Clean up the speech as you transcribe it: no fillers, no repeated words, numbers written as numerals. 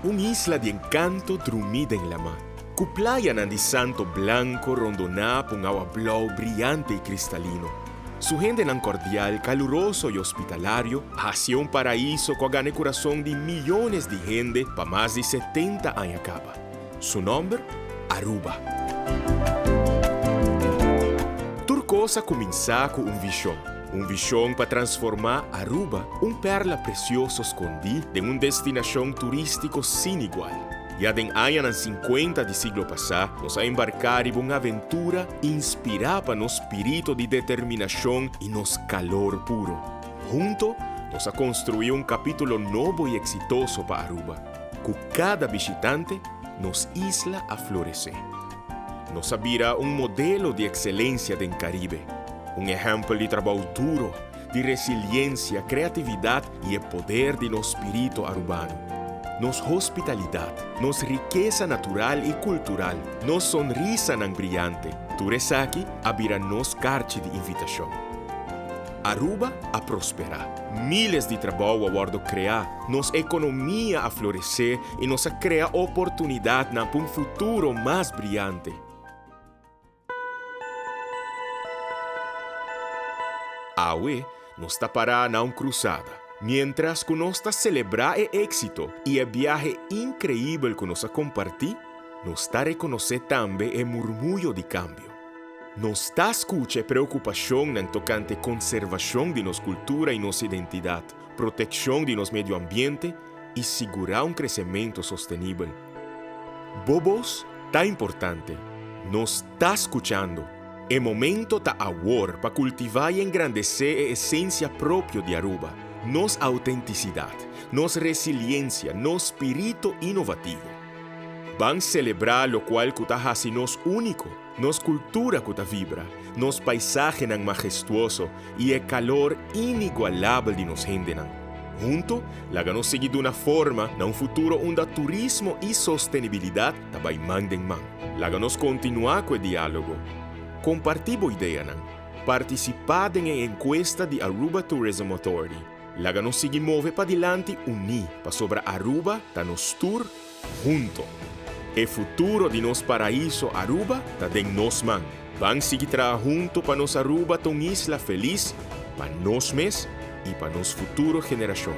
una isla de encanto dormida en la mar. Cu playa di santo blanco rondonada por un agua blau brillante y cristalino. Su gente nan cordial, caluroso y hospitalario, hacia un paraíso que gana el corazón de millones de gente para más de 70 años acaba. Su nombre, Aruba. Turcosa comienza con un visión para transformar Aruba, un perla precioso escondida en una destinación turístico sin igual. Ya en años 50 del siglo pasado, nos ha embarcado en una aventura inspirada por nuestro espíritu de determinación y nuestro calor puro. Juntos, nos ha construido un capítulo nuevo y exitoso para Aruba, con cada visitante nos isla a florecer. Nos abrirá un modelo de excelencia del Caribe, un ejemplo de trabajo duro, de resiliencia, creatividad y el poder de nuestro espíritu arubano. Nos hospitalidad, nos riqueza natural y cultural, nos sonrisa nan brillante. Turesaki abrirá nos carta de invitación. Aruba a prosperar. Miles de trabajo a bordo crear, nos economía a florecer y nos a crear oportunidad para un futuro más brillante. Aue nos tapará na un cruzada. Mientras que nos está celebrar el éxito y el viaje increíble que nos ha compartido, nos está reconocer también el murmullo de cambio. Nos está escuchando preocupación en tocante conservación de nuestra cultura y nuestra identidad, protección de nuestro medio ambiente y asegurar un crecimiento sostenible. Bobos, está importante. Nos está escuchando. El momento está ahora para cultivar y engrandecer la esencia propia de Aruba. Nos autenticidad, nos resiliencia, nos espíritu innovativo. Van a celebrar lo cual que está haciendo nos único, nos cultura que está vibra, nos paisaje nan majestuoso y el calor inigualable de nos gente nan. Junto, la ganó seguir de una forma en un futuro donde turismo y sostenibilidad tabai man den man. La ganó continuar con el diálogo. Compartimos ideas nan. Participar en la encuesta de Aruba Tourism Authority. La ganó sigue move para adelante unir para sobre Aruba ta nos tour junto. El futuro de nos paraíso Aruba ta den nos man. Van seguir trabajando junto para nos Aruba ta una isla feliz para nos mes y para nos futuro generación.